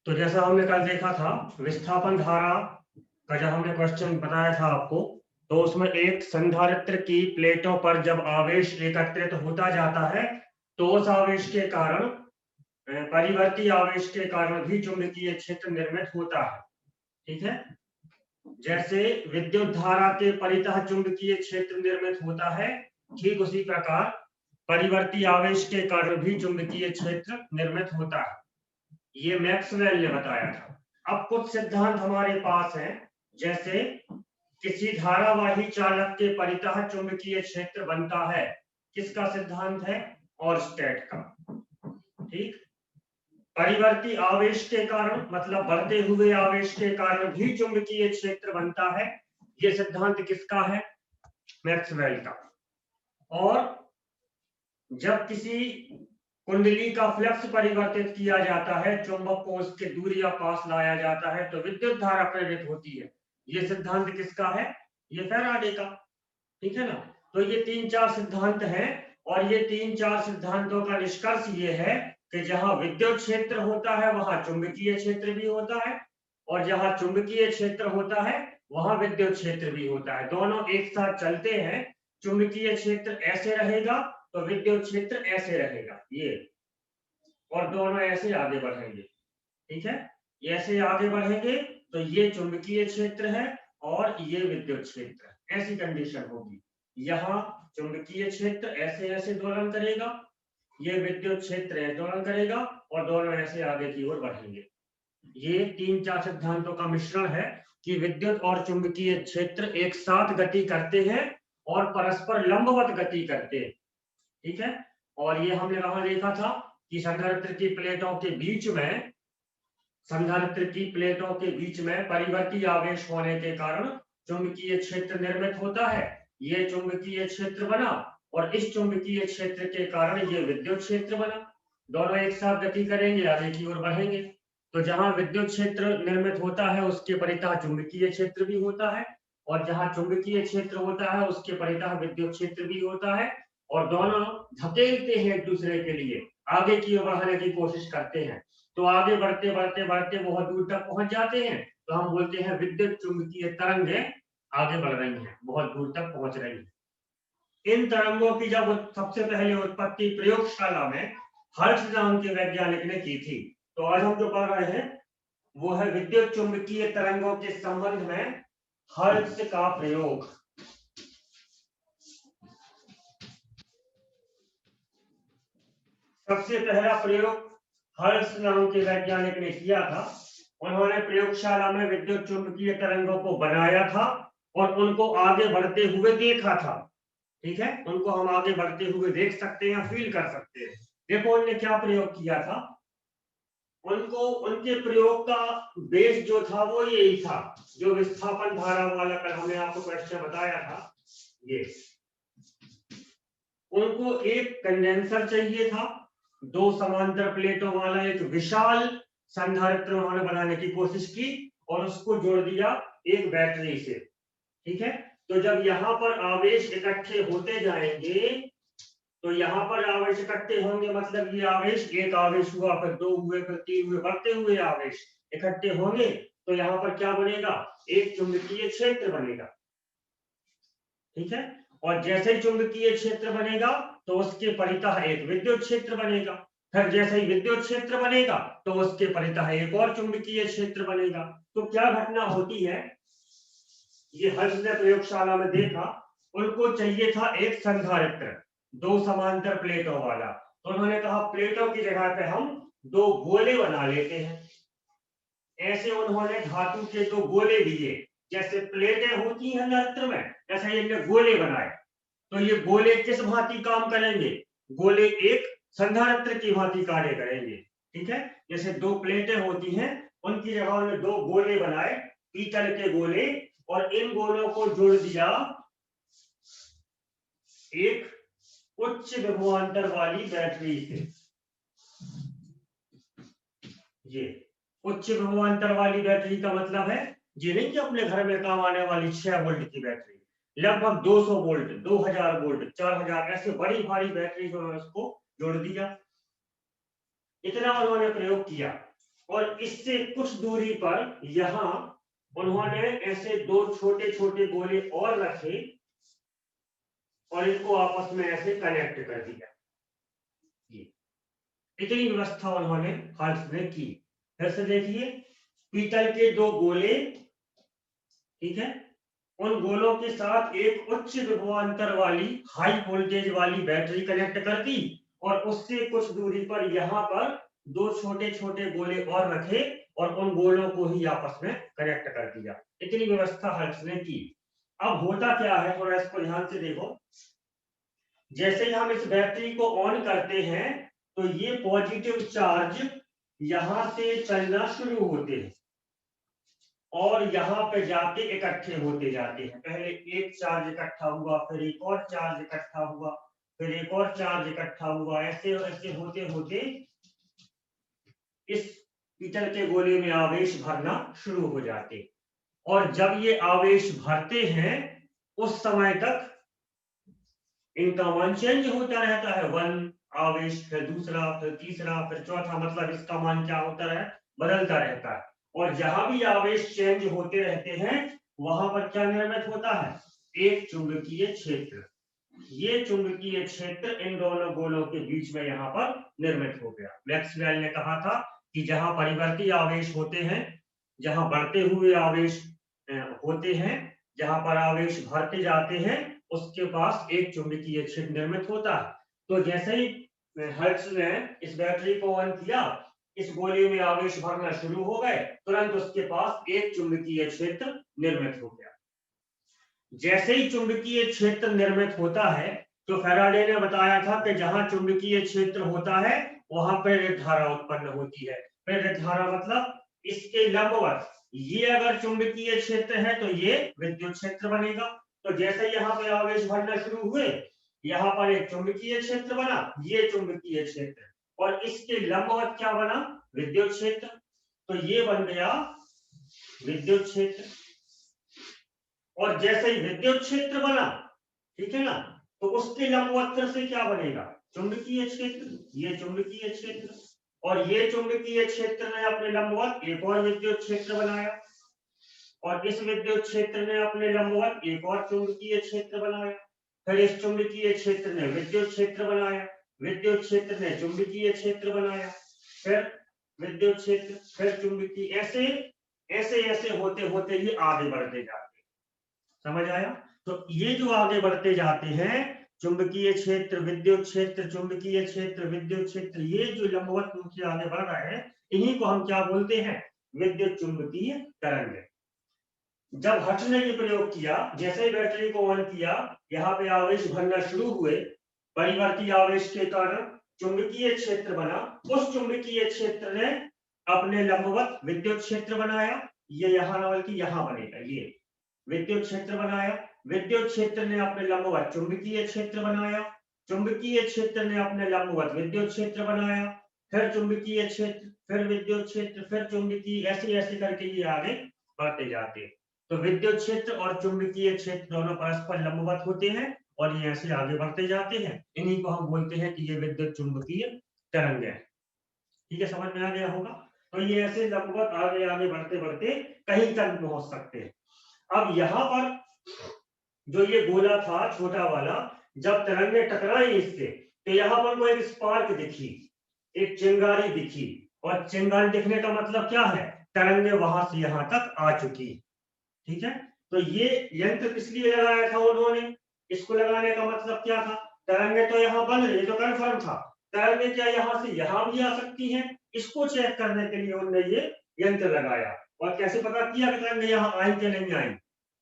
तो जैसा हमने कल देखा था, विस्थापन धारा का जब हमने क्वेश्चन बताया था आपको, तो उसमें एक संधारित्र की प्लेटों पर जब आवेश एकत्रित होता जाता है तो उस आवेश के कारण परिवर्ती आवेश के कारण भी चुंबकीय क्षेत्र निर्मित होता है। ठीक है, जैसे विद्युत धारा के परितः चुंबकीय क्षेत्र निर्मित होता है, ठीक उसी प्रकार परिवर्ती आवेश के कारण भी चुंबकीय क्षेत्र निर्मित होता है। ये मैक्सवेल ने बताया था। अब कुछ सिद्धांत हमारे पास हैं, जैसे किसी धारावाही चालक के परितः चुंबकीय क्षेत्र बनता है। किसका सिद्धांत है? ऑर्स्टेड का। ठीक, परिवर्ती आवेश के कारण मतलब बढ़ते हुए आवेश के कारण भी चुंबकीय क्षेत्र बनता है। ये सिद्धांत किसका है? मैक्सवेल का। और जब किसी कुंडली का फ्लक्स परिवर्तित किया जाता है, चुंबक को उसके दूर या पास लाया जाता है तो विद्युत धारा प्रेरित होती है। ये सिद्धांत किसका है? ये फैराडे का। ठीक है ना। तो ये 3-4 सिद्धांत हैं और ये 3-4 सिद्धांतों का निष्कर्ष ये है कि जहां विद्युत क्षेत्र होता है वहां चुंबकीय क्षेत्र भी होता है, और जहां चुंबकीय क्षेत्र होता है वहां विद्युत क्षेत्र भी होता है। दोनों एक साथ चलते हैं। चुंबकीय क्षेत्र ऐसे रहेगा तो विद्युत क्षेत्र ऐसे रहेगा, ये, और दोनों ऐसे आगे बढ़ेंगे। ठीक है, ऐसे आगे बढ़ेंगे तो ये चुंबकीय क्षेत्र है और ये विद्युत क्षेत्र है। ऐसी कंडीशन होगी। यहाँ चुंबकीय क्षेत्र ऐसे ऐसे दोलन करेगा, ये विद्युत क्षेत्र दोलन करेगा, और दोनों ऐसे आगे की ओर बढ़ेंगे। ये 3-4 सिद्धांतों का मिश्रण है कि विद्युत और चुंबकीय क्षेत्र एक साथ गति करते हैं और परस्पर लंबवत गति करते हैं। ठीक है, और ये हमने कहा देखा था कि संधारित्र की प्लेटों के बीच में परिवर्ती आवेश होने के कारण चुंबकीय क्षेत्र निर्मित होता है। ये चुंबकीय क्षेत्र बना और इस चुंबकीय क्षेत्र के कारण ये विद्युत क्षेत्र बना। दोनों एक साथ गति करेंगे, आगे की ओर बढ़ेंगे। तो जहां विद्युत क्षेत्र निर्मित होता है उसके परितः चुंबकीय क्षेत्र भी होता है, और जहां चुंबकीय क्षेत्र होता है उसके परितः विद्युत क्षेत्र भी होता है, और दोनों धकेलते हैं एक दूसरे के लिए, आगे की ओर बढ़ने की कोशिश करते हैं। तो आगे बढ़ते बढ़ते बढ़ते बहुत दूर तक पहुंच जाते हैं, तो हम बोलते हैं विद्युत चुंबकीय तरंगें आगे बढ़ रही हैं, बहुत दूर तक पहुंच रही हैं। इन तरंगों की जब सबसे पहले उत्पत्ति प्रयोगशाला में हर्ट्ज नाम के वैज्ञानिक ने की थी। तो आज हम जो पढ़ रहे हैं वो है विद्युत चुंबकीय तरंगों के संबंध में हर्ट्ज का प्रयोग। सबसे पहला प्रयोग हर्ट्ज नाम के वैज्ञानिक ने किया था। उन्होंने प्रयोगशाला में विद्युत चुंबकीय तरंगों को बनाया था और उनको आगे बढ़ते हुए देखा था। ठीक है, उनको हम आगे बढ़ते हुए देख सकते हैं, फील कर सकते हैं। देखो उन्होंने क्या प्रयोग किया था। उनको उनके प्रयोग का बेस जो था वो यही था, जो विस्थापन धारा वाला कल हमने आपको क्वेश्चन बताया था। ये उनको एक कंडेंसर चाहिए था, 2 समांतर प्लेटों वाला एक विशाल संधारित्र उन्होंने बनाने की कोशिश की और उसको जोड़ दिया एक बैटरी से। ठीक है, तो जब यहाँ पर आवेश इकट्ठे होते जाएंगे तो यहाँ पर आवेश इकट्ठे होंगे, मतलब ये आवेश, एक आवेश हुआ, फिर 2 हुए, फिर 3 हुए, बढ़ते हुए आवेश इकट्ठे होंगे तो यहाँ पर क्या बनेगा? एक चुंबकीय क्षेत्र बनेगा। ठीक है, और जैसे ही चुंबकीय क्षेत्र बनेगा तो उसके परितः एक विद्युत क्षेत्र बनेगा, फिर जैसे ही विद्युत क्षेत्र बनेगा तो उसके परितः एक और चुंबकीय क्षेत्र बनेगा। तो क्या घटना होती है, ये हर्ट्ज ने प्रयोगशाला में देखा, उनको चाहिए था एक संधारित्र 2 समांतर प्लेटों वाला। तो उन्होंने कहा प्लेटों की जगह पे हम 2 गोले बना लेते हैं। ऐसे उन्होंने धातु के 2 गोले लिए, जैसे प्लेटें होती हैं यंत्र में, ऐसे इनने गोले बनाए। तो ये गोले किस भांति काम करेंगे? गोले एक संधारित्र की भांति कार्य करेंगे। ठीक है, जैसे 2 प्लेटें होती हैं उनकी जगह उन्होंने 2 गोले बनाए, पीतल के गोले, और इन गोलों को जोड़ दिया एक उच्च विभवांतर वाली बैटरी से। ये उच्च विभवांतर वाली बैटरी का मतलब है ये नहीं कि अपने घर में काम आने वाली 6 वोल्ट की बैटरी, लगभग 200 वोल्ट, 2000 वोल्ट, 4000, ऐसे बड़ी भारी बैटरी जो है उसको जोड़ दिया। इतना उन्होंने प्रयोग किया। और इससे कुछ दूरी पर यहां उन्होंने ऐसे दो छोटे छोटे गोले और रखे और इनको आपस में ऐसे कनेक्ट कर दिया। इतनी व्यवस्था उन्होंने हर्ट्ज ने की। फिर से देखिए, पीतल के दो गोले, ठीक है, उन गोलों के साथ एक उच्च विभवांतर वाली हाई वोल्टेज वाली बैटरी कनेक्ट कर दी और उससे कुछ दूरी पर यहाँ पर दो छोटे छोटे गोले और रखे और उन गोलों को ही आपस में कनेक्ट कर दिया। इतनी व्यवस्था हर्ट्ज ने की। अब होता क्या है, थोड़ा इसको ध्यान से देखो। जैसे ही हम इस बैटरी को ऑन करते हैं तो ये पॉजिटिव चार्ज यहां से चलना शुरू होते हैं और यहाँ पे जाके इकट्ठे होते जाते हैं। पहले एक चार्ज इकट्ठा हुआ, फिर एक और चार्ज इकट्ठा हुआ, फिर एक और चार्ज इकट्ठा हुआ, ऐसे ऐसे होते होते इस पीतल के गोले में आवेश भरना शुरू हो जाते। और जब ये आवेश भरते हैं उस समय तक इनका मान चेंज होता रहता है। 1 आवेश, फिर दूसरा, फिर तीसरा, फिर चौथा, मतलब इसका मान क्या होता है, बदलता रहता है। और जहां भी आवेश चेंज होते रहते हैं वहां पर क्या निर्मित होता है, एक चुंबकीय क्षेत्र। ये चुंबकीय क्षेत्र इन दोनों गोलों के बीच में यहाँ पर निर्मित हो गया। मैक्सवेल ने कहा था कि जहां परिवर्ती आवेश होते हैं, जहां बढ़ते हुए आवेश होते हैं, जहां पर आवेश भरते जाते हैं, उसके पास एक चुंबकीय क्षेत्र निर्मित होता है। तो जैसे ही हर्ट्ज ने इस बैटरी को ऑन किया, इस गोले में आवेश भरना शुरू हो गए, तुरंत उसके पास एक चुंबकीय क्षेत्र निर्मित हो गया। जैसे ही चुंबकीय क्षेत्र निर्मित होता है तो फैराडे ने बताया था कि जहां चुंबकीय क्षेत्र होता है वहां प्रेरित धारा उत्पन्न होती है। प्रेरित धारा मतलब इसके लंबवत, ये अगर चुंबकीय क्षेत्र है तो ये विद्युत क्षेत्र बनेगा। तो जैसे यहाँ पे आवेश भरना शुरू हुए, यहाँ पर एक चुंबकीय क्षेत्र बना, ये चुंबकीय क्षेत्र, और इसके लंबवत क्या बना, विद्युत क्षेत्र। तो ये बन गया विद्युत क्षेत्र। और जैसे ही विद्युत क्षेत्र बना, ठीक है ना, तो उसके लंबवत फिर से क्या बनेगा, चुंबकीय क्षेत्र। ये चुंबकीय क्षेत्र और ये चुंबकीय क्षेत्र ने अपने लंबवत एक और विद्युत क्षेत्र बनाया और इस विद्युत क्षेत्र ने अपने लंबवत एक और चुंबकीय क्षेत्र बनाया। फिर इस चुंबकीय क्षेत्र ने विद्युत क्षेत्र बनाया, विद्युत क्षेत्र ने चुंबकीय क्षेत्र बनाया, फिर विद्युत क्षेत्र, फिर चुंबकीय, ऐसे ऐसे ऐसे होते होते ये आगे बढ़ते जाते। समझ आया? तो ये जो आगे बढ़ते जाते हैं, चुंबकीय क्षेत्र, विद्युत क्षेत्र, चुंबकीय क्षेत्र, विद्युत क्षेत्र, ये जो लंबवत रूप से आगे बढ़ रहा है, इन्हीं को हम क्या बोलते हैं, विद्युत चुंबकीय तरंग। जब हर्ट्ज ने ये प्रयोग किया, जैसे ही बैटरी को ऑन किया, यहाँ पे आवेश भरना शुरू हुए, परिवर्ती आवेश के कारण चुंबकीय क्षेत्र बना। उस चुंबकीय क्षेत्र ने अपने लंबवत विद्युत क्षेत्र बनाया, ये यहाँ बल्कि यहाँ बनेगा, ये विद्युत क्षेत्र बनाया। विद्युत क्षेत्र ने अपने लंबवत चुंबकीय क्षेत्र बनाया, चुंबकीय क्षेत्र ने अपने लंबवत विद्युत क्षेत्र बनाया, फिर चुंबकीय क्षेत्र, फिर विद्युत क्षेत्र, फिर चुंबकीय, ऐसे ऐसे करके ये आगे बढ़ते जाते हैं। तो विद्युत क्षेत्र और चुंबकीय क्षेत्र दोनों परस्पर लंबवत होते हैं और ये ऐसे आगे बढ़ते जाते हैं। इन्हीं को हम बोलते हैं कि ये विद्युत चुंबकीय तरंग है। ठीक है, समझ में आ गया होगा? तो ये ऐसे लंबवत आगे आगे बढ़ते बढ़ते कहीं तक पहुंच सकते हैं। अब यहाँ पर जो ये गोला था छोटा वाला, जब तरंगे टकराई इससे, तो यहाँ पर को एक स्पार्क दिखी, एक चिंगारी दिखी, और चिंगारी दिखने का मतलब क्या है, तरंगे वहां से यहाँ तक आ चुकी। ठीक है, तो ये यंत्र किस लिए लगाया था उन्होंने, इसको लगाने का मतलब क्या था, तरंगे तो यहाँ बन रही, तो कंफर्म था तरंगे क्या यहाँ से यहाँ भी आ सकती हैं, इसको चेक करने के लिए उन्होंने ये यंत्र लगाया। और कैसे पता किया कि तरंगे यहाँ आई कि नहीं आई,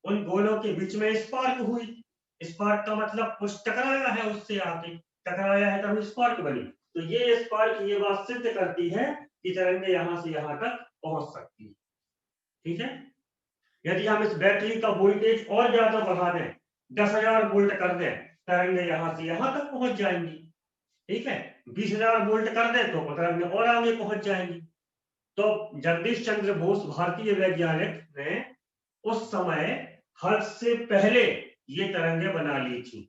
उन गोलों के बीच में स्पार्क हुई। स्पार्क का मतलब कुछ टकराया है, उससे आके टकराया है तभी स्पार्क बनी। तो ये स्पार्क ये बात सिद्ध करती है कि तरंगे यहाँ से यहाँ तक पहुंच सकती है। ठीक है, यदि हम इस बैटरी का वोल्टेज और ज्यादा बढ़ा दें, 10,000 वोल्ट कर दें, तरंगे यहाँ से यहाँ तक पहुंच जाएंगी। ठीक है, 20,000 वोल्ट कर दें तो तरंगे और आगे पहुंच जाएंगी। तो जगदीश चंद्र बोस भारतीय वैज्ञानिक ने उस समय हर्ट्ज से पहले ये तरंगे बना ली थी।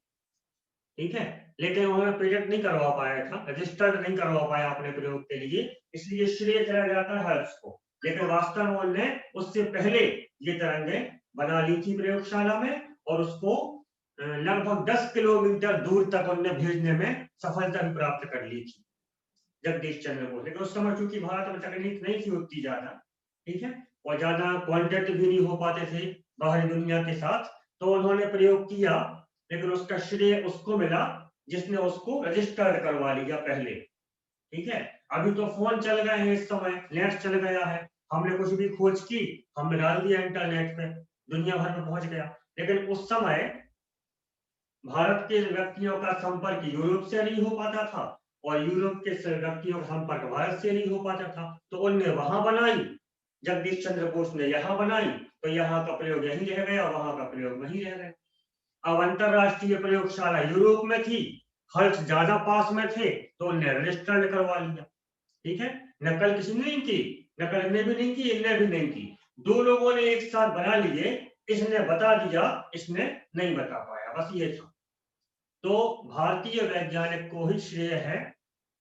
ठीक है, लेकिन उन्होंने पेटेंट नहीं करवा पाया था, रजिस्टर्ड नहीं करवा पाया अपने प्रयोग के लिए, इसलिए श्रेय चला जाता है हर्ष को। लेकिन वास्तव में उन्होंने उससे पहले ये तरंगें बना ली थी प्रयोगशाला में, और उसको लगभग 10 किलोमीटर दूर तक उन्होंने भेजने में सफलता भी प्राप्त कर ली थी जगदीश चंद्र बोस। लेकिन उस समय चूंकि भारत में तकनीक नहीं थी उतनी ज्यादा, ठीक है, और ज्यादा कांटेक्ट भी नहीं हो पाते थे बाहरी दुनिया के साथ, तो उन्होंने प्रयोग किया, लेकिन उसका श्रेय उसको मिला जिसने उसको रजिस्टर्ड करवा लिया पहले। ठीक है, अभी तो फोन चल गए हैं, इस समय नेट चल गया है, हमने कुछ भी खोज की, हमने डाल दिया इंटरनेट पे, दुनिया भर में पहुंच गया। लेकिन उस समय भारत के व्यक्तियों का संपर्क यूरोप से नहीं हो पाता था, और यूरोप के व्यक्तियों का संपर्क भारत से नहीं हो पाता था, तो उनने वहां बनाई, जगदीश चंद्र बोस ने यहाँ बनाई, तो यहाँ का प्रयोग यहीं रह गया, वहां का प्रयोग वहीं रह गया। अब अंतरराष्ट्रीय प्रयोगशाला यूरोप में थी, खर्च ज्यादा पास में थे, तो उन्हें रजिस्टर्ड करवा लिया। ठीक है, नकल किसी ने नहीं की, नकल ने भी नहीं की, इनने भी नहीं की, दो लोगों ने एक साथ बना लिए, इसने बता दिया, इसने नहीं बता पाया, बस ये था। तो भारतीय वैज्ञानिक को ही श्रेय है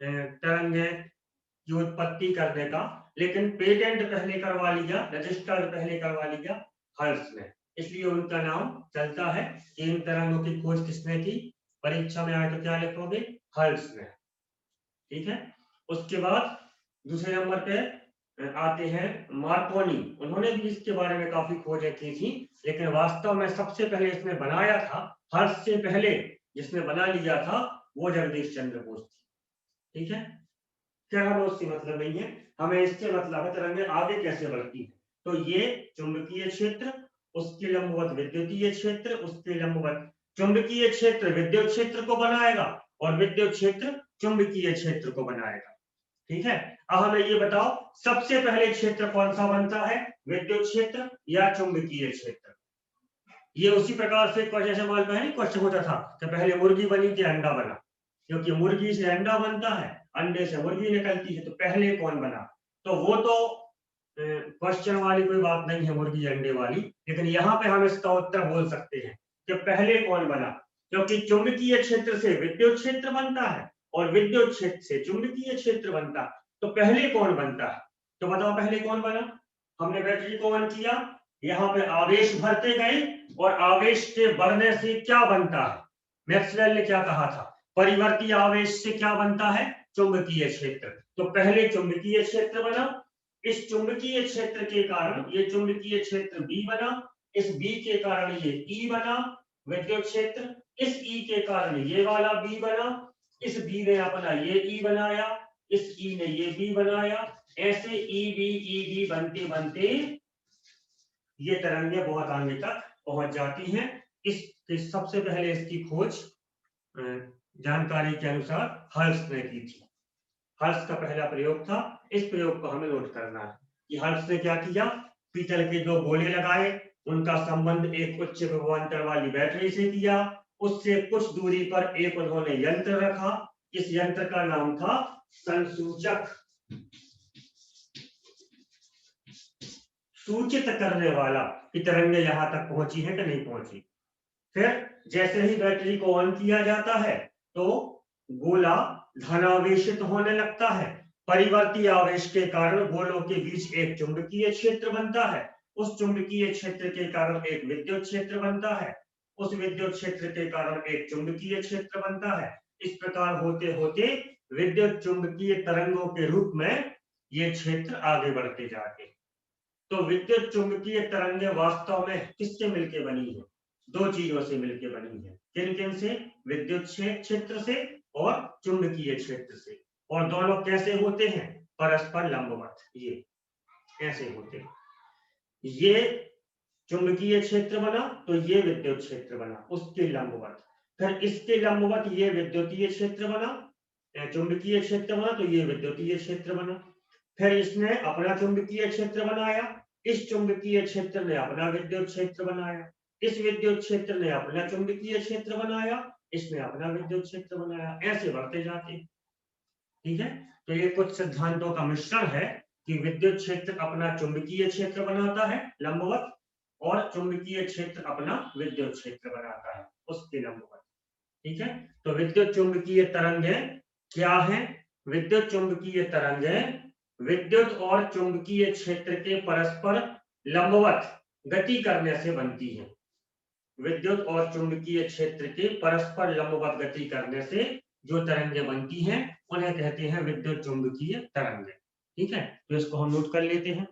तरंगे की उत्पत्ति करने का, लेकिन पेटेंट पहले करवा लिया, रजिस्टर्ड पहले करवा लिया हर्ष ने, इसलिए उनका नाम चलता है कि इन तरंगों की खोज किसने की। परीक्षा में आए तो क्या लिखोगे, हर्ष ने। ठीक है, उसके बाद दूसरे नंबर पे आते हैं मार्कोनी। उन्होंने भी इसके बारे में काफी खोजें की थी, लेकिन वास्तव में सबसे पहले इसने बनाया था, हर्ष से पहले जिसने बना लिया था वो जगदीश चंद्र बोस थी। ठीक है, क्या हमें उससे मतलब नहीं है, हमें इससे मतलब है तरंगें आगे कैसे बढ़ती है। तो ये चुंबकीय क्षेत्र, उसके लंबवत विद्युतीय क्षेत्र, उसके लंबवत चुंबकीय क्षेत्र विद्युत क्षेत्र को बनाएगा, और विद्युत क्षेत्र चुंबकीय क्षेत्र को बनाएगा। ठीक है, अब हमें ये बताओ सबसे पहले क्षेत्र कौन सा बनता है, विद्युत क्षेत्र या चुंबकीय क्षेत्र। ये उसी प्रकार से जैसे सवाल में नहीं क्वेश्चन होता था कि पहले मुर्गी बनी कि अंडा बना, क्योंकि मुर्गी से अंडा बनता है, अंडे से मुर्गी निकलती है, तो पहले कौन बना। तो वो तो क्वेश्चन वाली कोई बात नहीं है, मुर्गी अंडे वाली, लेकिन यहाँ पे हम इसका उत्तर बोल सकते हैं कि पहले कौन बना, क्योंकि चुंबकीय क्षेत्र से विद्युत क्षेत्र बनता है, और विद्युत क्षेत्र से चुंबकीय क्षेत्र बनता है, तो पहले कौन बनता है। तो बताओ पहले कौन बना। हमने बैटरी को ऑन किया, यहाँ पे आवेश भरते गए, और आवेश के बढ़ने से क्या बनता है, मैक्सवेल ने क्या कहा था, परिवर्ती आवेश से क्या बनता है, चुंबकीय क्षेत्र। तो पहले चुंबकीय क्षेत्र बना, इस चुंबकीय क्षेत्र के कारण ये चुंबकीय क्षेत्र बी बना, इस बी के कारण ये ई बना विद्युत क्षेत्र, इस ई के कारण ये वाला बी बना, इस बी ने अपना ये ई बनाया, इस ई ने ये बी बनाया, ऐसे ई बी बनते बनते ये तरंगे बहुत आगे तक पहुंच जाती हैं। इस सबसे पहले इसकी खोज जानकारी के अनुसार हर्ष ने की थी। हर्ष का पहला प्रयोग था, इस प्रयोग को हमें नोट करना है कि हर्ष ने क्या किया, पीतल के दो गोले लगाए, उनका संबंध एक उच्च विभवांतर वाली बैटरी से किया, उससे कुछ दूरी पर एक उन्होंने यंत्र रखा, इस यंत्र का नाम था संसूचक, सूचित करने वाला कि तरंगे यहां तक पहुंची है कि नहीं पहुंची। फिर जैसे ही बैटरी को ऑन किया जाता है तो गोला धनावेशित होने लगता है, परिवर्ती आवेश के कारण गोलों के बीच एक चुंबकीय क्षेत्र बनता है, उस चुंबकीय क्षेत्र के कारण एक विद्युत क्षेत्र बनता है, उस विद्युत क्षेत्र के कारण एक चुंबकीय क्षेत्र बनता है। इस प्रकार होते होते विद्युत चुंबकीय तरंगों के रूप में ये क्षेत्र आगे बढ़ते जाते हैं। तो विद्युत चुंबकीय तरंगे वास्तव में किससे मिलकर बनी है, दो चीजों से मिलकर बनी है, किन किन से, विद्युत क्षेत्र से और चुंबकीय क्षेत्र से। और दोनों कैसे होते हैं, परस्पर लंबवत, ये ऐसे होते हैं। ये चुंबकीय क्षेत्र बना तो ये विद्युत क्षेत्र बना उसके लंबवत, फिर इसके लंबवत ये विद्युतीय क्षेत्र बना, चुंबकीय क्षेत्र बना तो ये विद्युतीय क्षेत्र बना, फिर इसने अपना चुंबकीय क्षेत्र बनाया, इस चुंबकीय क्षेत्र ने अपना विद्युत क्षेत्र बनाया, इस विद्युत क्षेत्र ने अपना चुंबकीय क्षेत्र बनाया, इसने अपना विद्युत क्षेत्र बनाया, ऐसे बढ़ते जाते। ठीक है, तो ये कुछ सिद्धांतों का मिश्रण है कि विद्युत क्षेत्र अपना चुंबकीय क्षेत्र बनाता है लंबवत, और चुंबकीय क्षेत्र अपना विद्युत क्षेत्र बनाता है उसके लंबवत। ठीक है। तो विद्युत चुंबकीय तरंगें क्या है? विद्युत चुंबकीय तरंगें विद्युत और चुंबकीय क्षेत्र के परस्पर लंबवत गति करने से बनती है। विद्युत और चुंबकीय क्षेत्र के परस्पर लंबवत गति करने से जो तरंगें बनती हैं उन्हें कहते हैं विद्युत चुंबकीय तरंगें। ठीक है, तो इसको हम नोट कर लेते हैं।